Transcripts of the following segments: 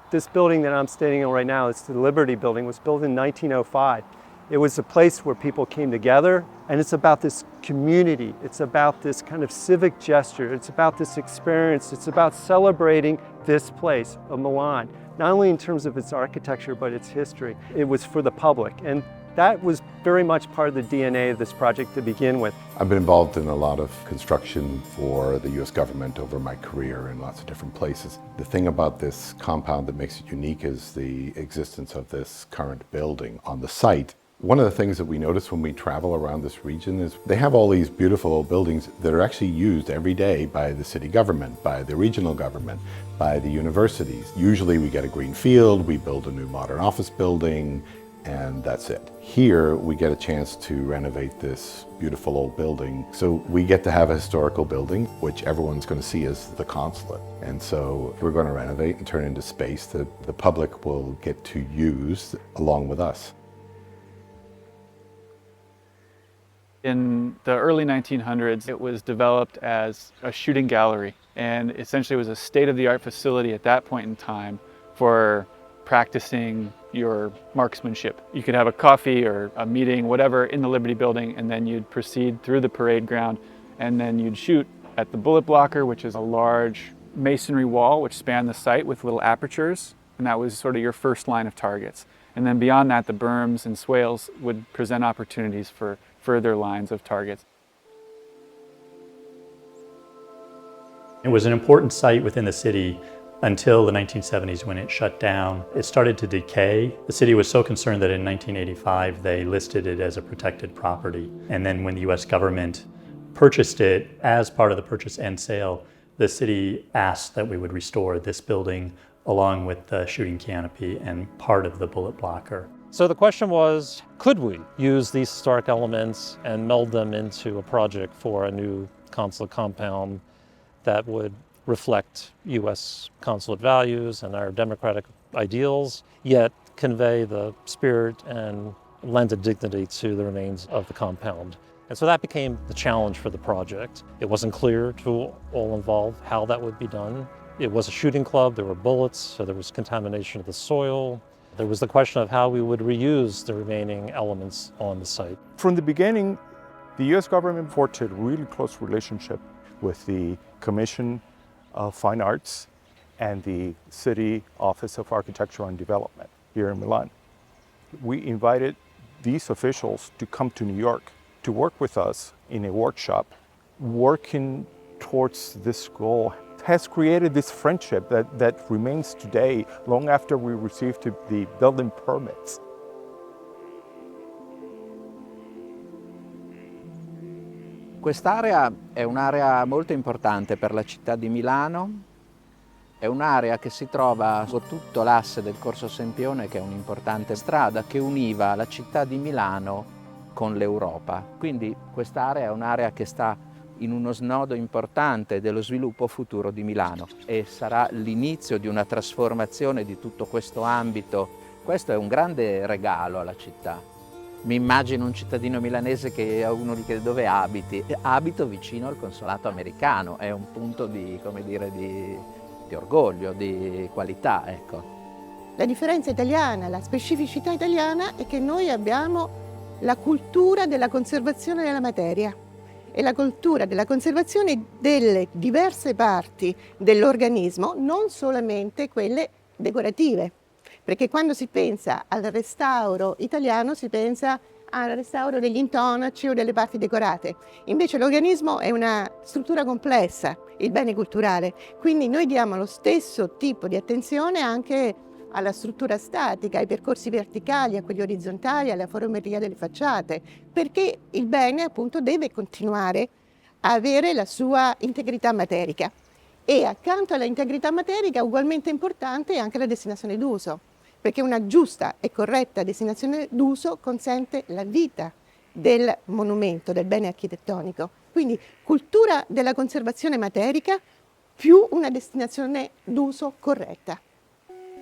This building that I'm standing on right now, it's the Liberty Building, was built in 1905. It was a place where people came together, and it's about this community. It's about this kind of civic gesture. It's about this experience. It's about celebrating this place of Milan, not only in terms of its architecture, but its history. It was for the public, and that was very much part of the DNA of this project to begin with. I've been involved in a lot of construction for the U.S. government over my career in lots of different places. The thing about this compound that makes it unique is the existence of this current building on the site. One of the things that we notice when we travel around this region is they have all these beautiful old buildings that are actually used every day by the city government, by the regional government, by the universities. Usually we get a green field, we build a new modern office building, and that's it. Here we get a chance to renovate this beautiful old building. So we get to have a historical building, which everyone's going to see as the Consulate. And so we're going to renovate and turn into space that the public will get to use along with us. In the early 1900s, it was developed as a shooting gallery, and essentially it was a state-of-the-art facility at that point in time for practicing your marksmanship. You could have a coffee or a meeting, whatever, in the Liberty Building, and then you'd proceed through the parade ground, and then you'd shoot at the bullet blocker, which is a large masonry wall which spanned the site with little apertures, and that was sort of your first line of targets. And then beyond that, the berms and swales would present opportunities for further lines of targets. It was an important site within the city until the 1970s when it shut down. It started to decay. The city was so concerned that in 1985 they listed it as a protected property. And then when the US government purchased it, as part of the purchase and sale, the city asked that we would restore this building along with the shooting canopy and part of the bullet blocker. So the question was, could we use these historic elements and meld them into a project for a new consulate compound that would reflect U.S. consulate values and our democratic ideals, yet convey the spirit and lend a dignity to the remains of the compound. And so that became the challenge for the project. It wasn't clear to all involved how that would be done. It was a shooting club, there were bullets, so there was contamination of the soil. There was the question of how we would reuse the remaining elements on the site. From the beginning, the U.S. government forged a really close relationship with the Commission of Fine Arts and the City Office of Architecture and Development here in Milan. We invited these officials to come to New York to work with us in a workshop. Working towards this goal has created this friendship that remains today, long after we received the building permits. Quest'area è un'area molto importante per la città di Milano, è un'area che si trova su tutto l'asse del Corso Sempione, che è un'importante strada che univa la città di Milano con l'Europa. Quindi quest'area è un'area che sta in uno snodo importante dello sviluppo futuro di Milano e sarà l'inizio di una trasformazione di tutto questo ambito. Questo è un grande regalo alla città. Mi immagino un cittadino milanese che a uno gli chiede dove abiti. Abito vicino al consolato americano, è un punto di, come dire, di orgoglio, di qualità, ecco. La differenza italiana, la specificità italiana è che noi abbiamo la cultura della conservazione della materia e la cultura della conservazione delle diverse parti dell'organismo, non solamente quelle decorative. Perché quando si pensa al restauro italiano si pensa al restauro degli intonaci o delle parti decorate. Invece l'organismo è una struttura complessa, il bene culturale. Quindi noi diamo lo stesso tipo di attenzione anche alla struttura statica, ai percorsi verticali, a quelli orizzontali, alla formetria delle facciate, perché il bene appunto deve continuare a avere la sua integrità materica. E accanto alla integrità materica ugualmente importante è anche la destinazione d'uso, perché una giusta e corretta destinazione d'uso consente la vita del monumento, del bene architettonico. Quindi cultura della conservazione materica più una destinazione d'uso corretta.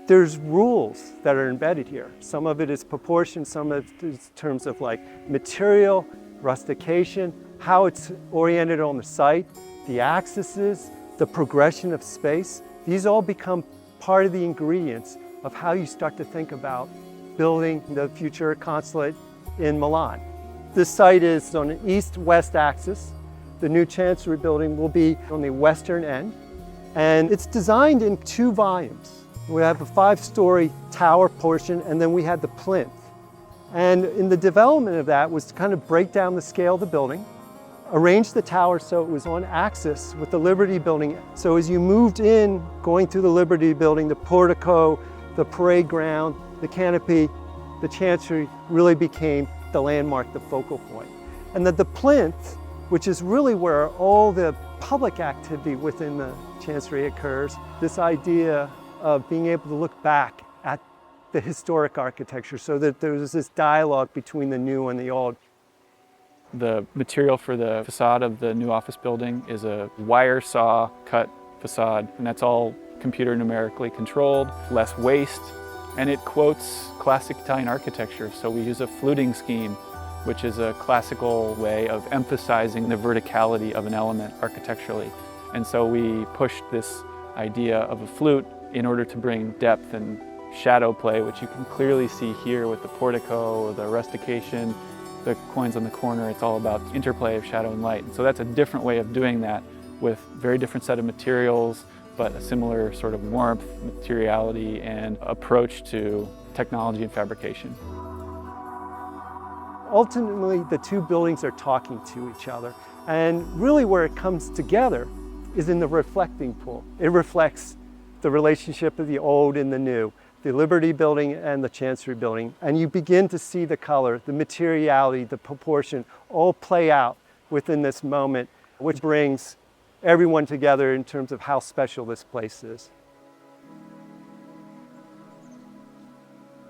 There's rules that are embedded here. Some of it is proportion, some of it is in terms of like material, rustication, how it's oriented on the site, the axes, the progression of space. These all become part of the ingredients of how you start to think about building the future consulate in Milan. This site is on an east-west axis. The new Chancery building will be on the western end, and it's designed in 2 volumes. We have a 5-story tower portion, and then we had the plinth. And in the development of that was to kind of break down the scale of the building, arrange the tower so it was on axis with the Liberty building. So as you moved in, going through the Liberty building, the portico, the parade ground, the canopy, the Chancery really became the landmark, the focal point. And that the plinth, which is really where all the public activity within the Chancery occurs, this idea of being able to look back at the historic architecture so that there's this dialogue between the new and the old. The material for the facade of the new office building is a wire saw cut facade, and that's all computer numerically controlled, less waste, and it quotes classic Italian architecture. So we use a fluting scheme, which is a classical way of emphasizing the verticality of an element architecturally. And so we pushed this idea of a flute in order to bring depth and shadow play, which you can clearly see here with the portico, the rustication, the coins on the corner. It's all about interplay of shadow and light. And so that's a different way of doing that with very different set of materials, but a similar sort of warmth, materiality, and approach to technology and fabrication. Ultimately, the 2 buildings are talking to each other. And really where it comes together is in the reflecting pool. It reflects the relationship of the old and the new, the Liberty building and the Chancery building. And you begin to see the color, the materiality, the proportion all play out within this moment, which brings everyone together in terms of how special this place is.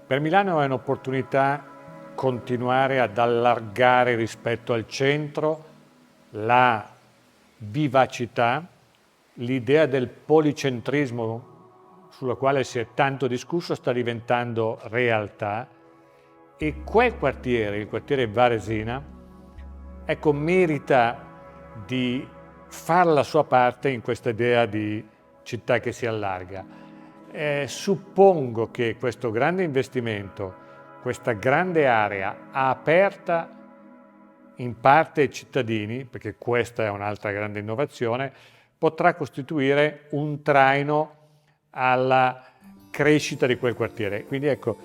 Per Milano è un'opportunità continuare ad allargare rispetto al centro la vivacità, l'idea del policentrismo sulla quale si è tanto discusso sta diventando realtà, e quel quartiere, il quartiere Varesina, ecco, merita di fare la sua parte in questa idea di città che si allarga. Suppongo che questo grande investimento, questa grande area aperta in parte ai cittadini, perché questa è un'altra grande innovazione, potrà costituire un traino alla crescita di quel quartiere. Quindi ecco,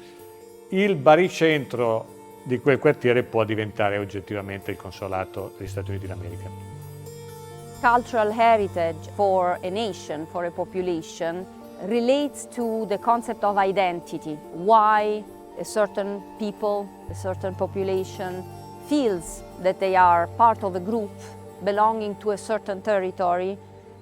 il baricentro di quel quartiere può diventare oggettivamente il consolato degli Stati Uniti d'America. Cultural heritage for a nation, for a population, relates to the concept of identity. Why a certain people, a certain population feels that they are part of a group belonging to a certain territory,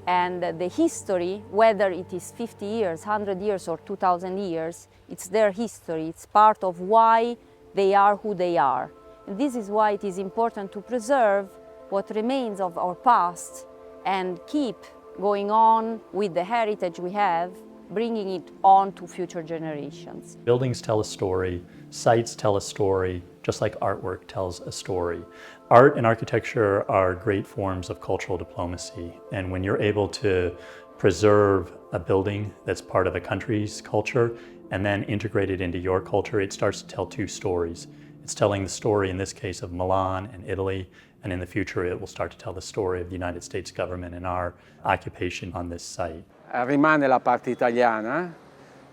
and the history, whether it is 50 years, 100 years or 2000 years, it's their history, it's part of why they are who they are. And this is why it is important to preserve what remains of our past and keep going on with the heritage we have, bringing it on to future generations. Buildings tell a story, sites tell a story, just like artwork tells a story. Art and architecture are great forms of cultural diplomacy, and when you're able to preserve a building that's part of a country's culture and then integrate it into your culture, it starts to tell 2 stories. It's telling the story, in this case, of Milan and Italy, and in the future it will start to tell the story of the United States government and our occupation on this site. Rimane la parte italiana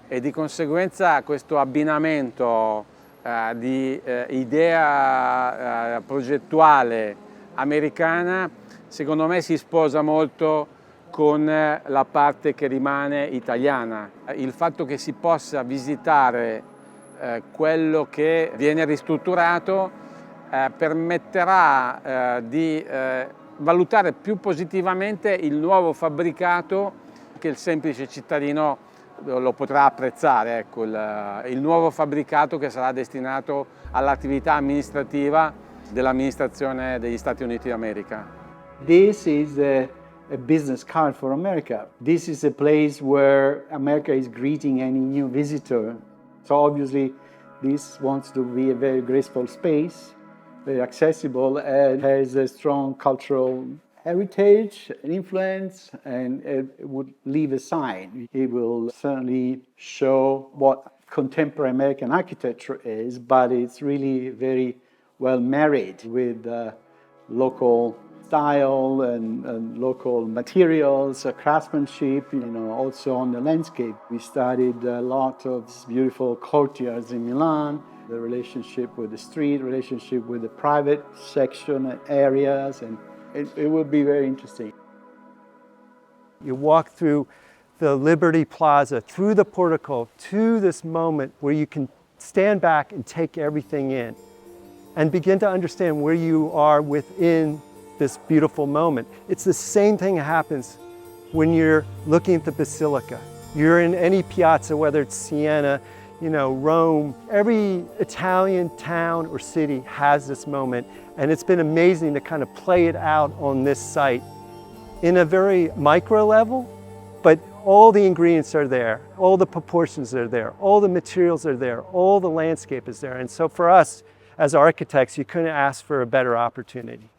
e di conseguenza questo abbinamento di idea progettuale americana secondo me si sposa molto con la parte che rimane italiana. Il fatto che si possa visitare quello che viene ristrutturato permetterà di valutare più positivamente il nuovo fabbricato, che il semplice cittadino lo potrà apprezzare, ecco, il nuovo fabbricato che sarà destinato all'attività amministrativa dell'amministrazione degli Stati Uniti d'America. This is a business card for America. This is a place where America is greeting any new visitor. So obviously this wants to be a very graceful space, very accessible, and has a strong cultural heritage, an influence, and it would leave a sign. It will certainly show what contemporary American architecture is, but it's really very well married with local style and local materials, craftsmanship, also on the landscape. We studied a lot of beautiful courtyards in Milan, the relationship with the street, relationship with the private section and areas, and it will be very interesting. You walk through the Liberty Plaza, through the portico, to this moment where you can stand back and take everything in and begin to understand where you are within this beautiful moment. It's the same thing that happens when you're looking at the Basilica. You're in any piazza, whether it's Siena, Rome. Every Italian town or city has this moment, and it's been amazing to kind of play it out on this site in a very micro level, but all the ingredients are there, all the proportions are there, all the materials are there, all the landscape is there. And so for us, as architects, you couldn't ask for a better opportunity.